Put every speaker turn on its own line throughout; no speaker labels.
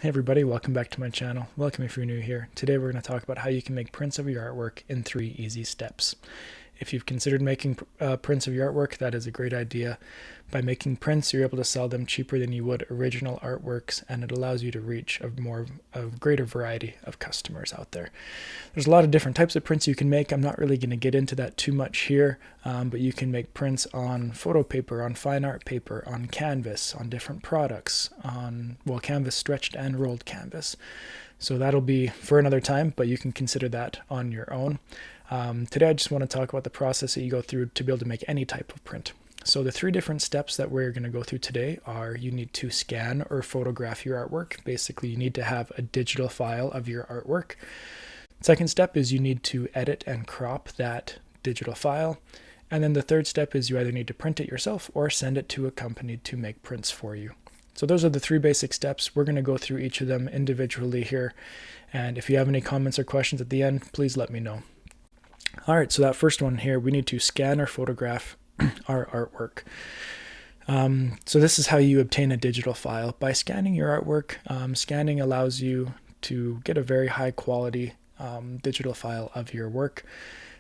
Hey everybody, welcome back to my channel. Welcome if you're new here. Today we're going to talk about how you can make prints of your artwork in 3 easy steps. If you've considered making prints of your artwork, that is a great idea. By making prints, you're able to sell them cheaper than you would original artworks, and it allows you to reach a greater variety of customers out there. There's a lot of different types of prints you can make. I'm not really going to get into that too much here, but you can make prints on photo paper, on fine art paper, on canvas, on different products, on, well, canvas stretched and rolled canvas. So that'll be for another time, but you can consider that on your own. Today I just want to talk about the process that you go through to be able to make any type of print. So the 3 different steps that we're going to go through today are: you need to scan or photograph your artwork. Basically, you need to have a digital file of your artwork. Second step is you need to edit and crop that digital file. And then the third step is you either need to print it yourself or send it to a company to make prints for you. So those are the 3 basic steps. We're going to go through each of them individually here. And if you have any comments or questions at the end, please let me know. All right, so that first one here, we need to scan or photograph our artwork. So this is how you obtain a digital file. By scanning your artwork, scanning allows you to get a very high quality digital file of your work.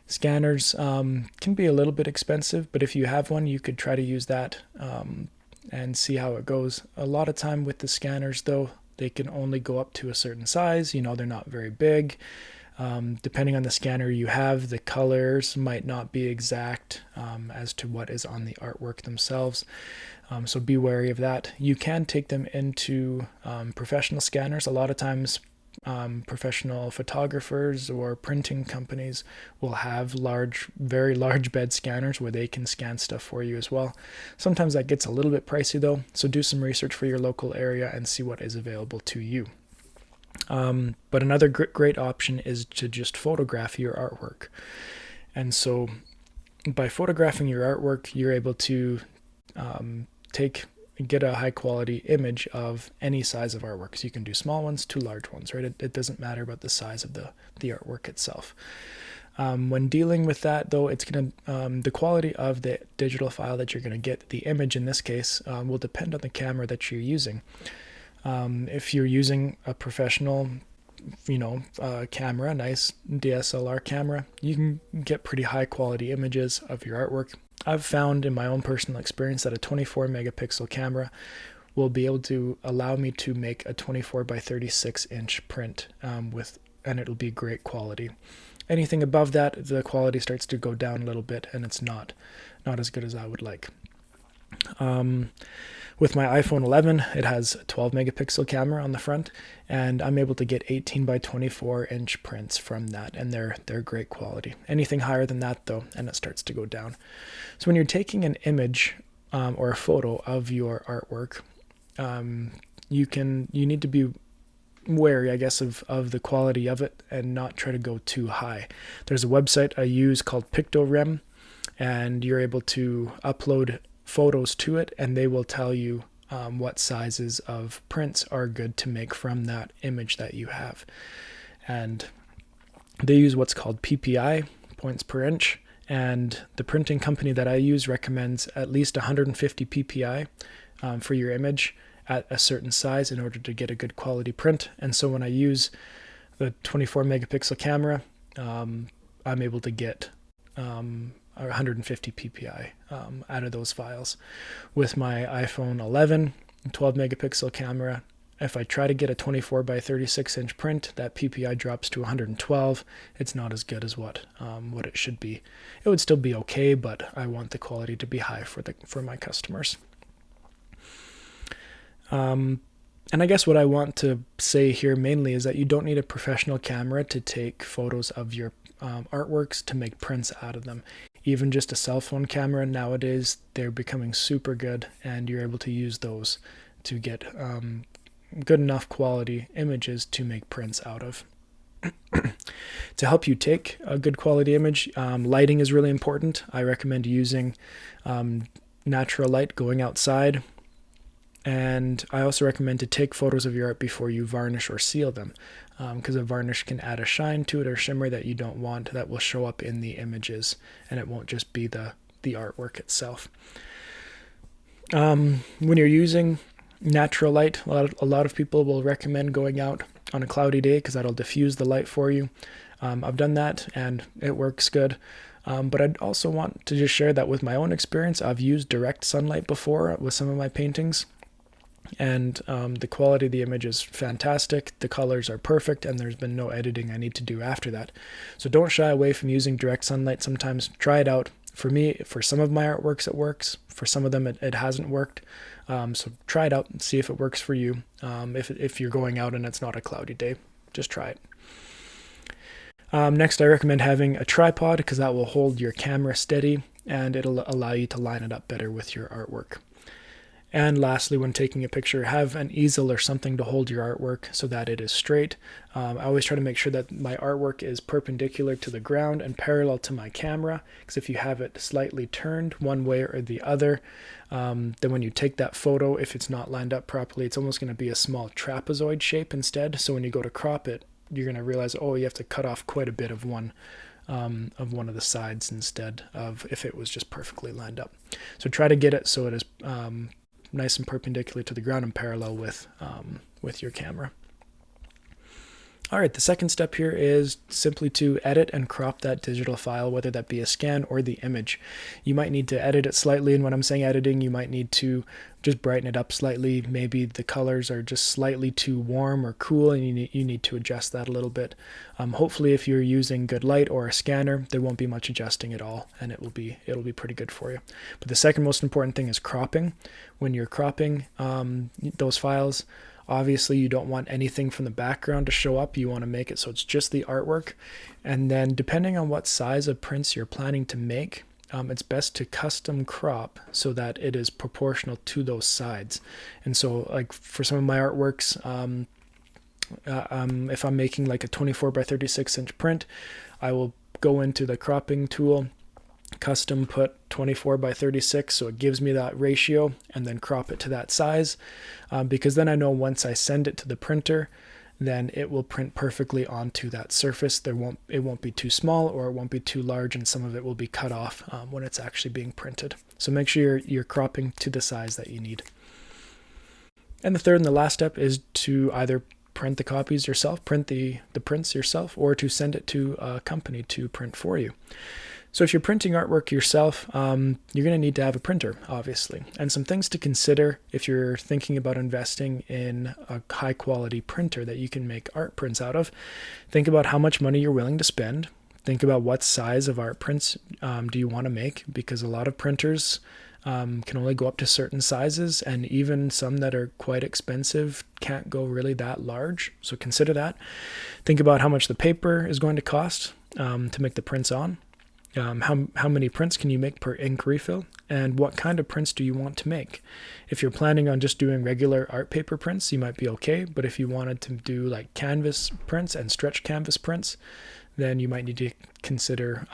Scanners can be a little bit expensive, but if you have one, you could try to use that and see how it goes. A lot of time with the scanners, though, they can only go up to a certain size. They're not very big. Depending on the scanner you have, the colors might not be exact as to what is on the artwork themselves. So be wary of that. You can take them into professional scanners. A lot of times professional photographers or printing companies will have very large bed scanners where they can scan stuff for you as well. Sometimes that gets a little bit pricey though, so do some research for your local area and see what is available to you. But another great option is to just photograph your artwork. And so by photographing your artwork, you're able to get a high quality image of any size of artwork. So you can do small ones to large ones, right? It doesn't matter about the size of the artwork itself. When dealing with that, though, it's going to the quality of the digital file that you're going to get, the image in this case, will depend on the camera that you're using. If you're using a professional, camera, nice DSLR camera, you can get pretty high quality images of your artwork. I've found in my own personal experience that a 24 megapixel camera will be able to allow me to make a 24 by 36 inch print and it'll be great quality. Anything above that, the quality starts to go down a little bit and it's not as good as I would like. With my iPhone 11, it has a 12 megapixel camera on the front, and I'm able to get 18 by 24 inch prints from that, and they're great quality. Anything higher than that, though, and it starts to go down. So when you're taking an image or a photo of your artwork, you need to be wary, I guess, of the quality of it and not try to go too high. There's a website I use called Pictorem, and you're able to upload photos to it, and they will tell you what sizes of prints are good to make from that image that you have. And they use what's called PPI, points per inch, and the printing company that I use recommends at least 150 PPI for your image at a certain size in order to get a good quality print. And so when I use the 24 megapixel camera, I'm able to get 150 PPI out of those files. With my iPhone 11 12 megapixel camera, if I try to get a 24 by 36 inch print, that PPI drops to 112. It's not as good as what it should be. It would still be okay, but I want the quality to be high for my customers. And I guess what I want to say here mainly is that you don't need a professional camera to take photos of your artworks to make prints out of them. Even just a cell phone camera nowadays, they're becoming super good, and you're able to use those to get good enough quality images to make prints out of. To help you take a good quality image, lighting is really important. I recommend using natural light, going outside. And I also recommend to take photos of your art before you varnish or seal them, because a varnish can add a shine to it or shimmer that you don't want that will show up in the images, and it won't just be the artwork itself. When you're using Natural light, a lot of people will recommend going out on a cloudy day because that'll diffuse the light for you. I've done that and it works good. But I'd also want to just share that with my own experience. I've used direct sunlight before with some of my paintings, and the quality of the image is fantastic. The colors are perfect, and there's been no editing I need to do after that. So don't shy away from using direct sunlight. Sometimes try it out. For me, for some of my artworks, it works. For some of them, it hasn't worked. So try it out and see if it works for you. If you're going out and it's not a cloudy day, just try it. Next, I recommend having a tripod because that will hold your camera steady and it'll allow you to line it up better with your artwork. And lastly, when taking a picture, have an easel or something to hold your artwork so that it is straight. I always try to make sure that my artwork is perpendicular to the ground and parallel to my camera, because if you have it slightly turned one way or the other, then when you take that photo, if it's not lined up properly, it's almost going to be a small trapezoid shape instead. So when you go to crop it, you're going to realize, oh, you have to cut off quite a bit of one of the sides instead of if it was just perfectly lined up. So try to get it so it is nice and perpendicular to the ground and parallel with your camera. All right, the second step here is simply to edit and crop that digital file, whether that be a scan or the image. You might need to edit it slightly, and when I'm saying editing, you might need to just brighten it up slightly. Maybe the colors are just slightly too warm or cool, and you need to adjust that a little bit. Hopefully, if you're using good light or a scanner, there won't be much adjusting at all, and it'll be pretty good for you. But the second most important thing is cropping. When you're cropping those files, obviously, you don't want anything from the background to show up. You want to make it so it's just the artwork. And then depending on what size of prints you're planning to make, it's best to custom crop so that it is proportional to those sides. And so like for some of my artworks, if I'm making like a 24 by 36 inch print, I will go into the cropping tool, custom put 24 by 36 so it gives me that ratio, and then crop it to that size, because then I know once I send it to the printer, then it will print perfectly onto that surface. It won't be too small or it won't be too large, and some of it will be cut off when it's actually being printed. So make sure you're cropping to the size that you need. And the third and the last step is to either print the copies yourself, print the prints yourself, or to send it to a company to print for you. So if you're printing artwork yourself, you're going to need to have a printer, obviously. And some things to consider if you're thinking about investing in a high quality printer that you can make art prints out of. Think about how much money you're willing to spend. Think about what size of art prints do you want to make, because a lot of printers can only go up to certain sizes, and even some that are quite expensive can't go really that large. So consider that. Think about how much the paper is going to cost to make the prints on. How many prints can you make per ink refill, and what kind of prints do you want to make? If you're planning on just doing regular art paper prints, you might be okay, but if you wanted to do like canvas prints and stretch canvas prints, then you might need to consider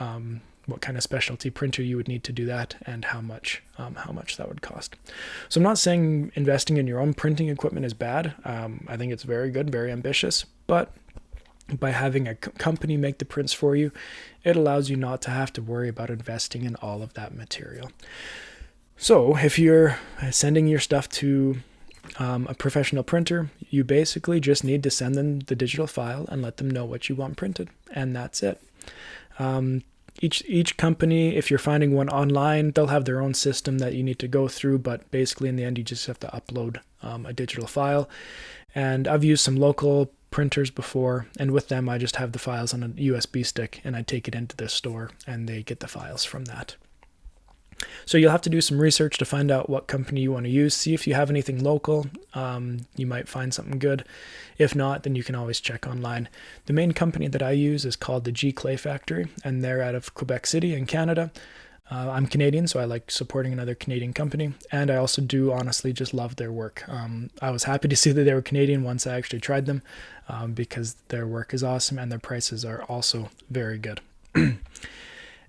what kind of specialty printer you would need to do that, and how much that would cost. So I'm not saying investing in your own printing equipment is bad. I think it's very good, very ambitious, but by having a company make the prints for you, it allows you not to have to worry about investing in all of that material. So if you're sending your stuff to a professional printer, you basically just need to send them the digital file and let them know what you want printed, and that's it. Each company, if you're finding one online, they'll have their own system that you need to go through, but basically in the end you just have to upload a digital file. And I've used some local printers before, and with them I just have the files on a USB stick and I take it into the store and they get the files from that. So you'll have to do some research to find out what company you want to use. See if you have anything local. You might find something good. If not, then you can always check online. The main company that I use is called the G Clay Factory, and they're out of Quebec City in Canada. I'm Canadian, so I like supporting another Canadian company, and I also do honestly just love their work. I was happy to see that they were Canadian once I actually tried them, because their work is awesome and their prices are also very good.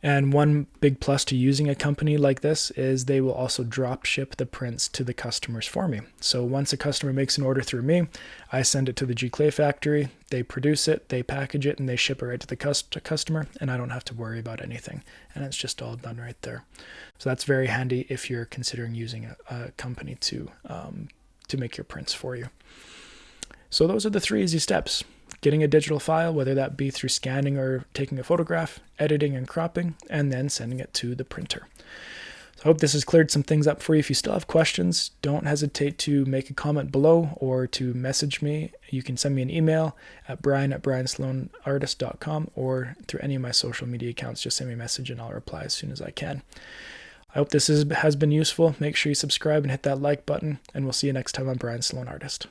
And one big plus to using a company like this is they will also drop ship the prints to the customers for me. So once a customer makes an order through me, I send it to the G Clay Factory, they produce it, they package it, and they ship it right to the customer, and I don't have to worry about anything. And it's just all done right there. So that's very handy if you're considering using a company to to make your prints for you. So those are the 3 easy steps: getting a digital file, whether that be through scanning or taking a photograph, editing and cropping, and then sending it to the printer. So I hope this has cleared some things up for you. If you still have questions, don't hesitate to make a comment below or to message me. You can send me an email at brian@briansloanartist.com, or through any of my social media accounts. Just send me a message and I'll reply as soon as I can. I hope this has been useful. Make sure you subscribe and hit that like button, and we'll see you next time on Brian Sloan Artist.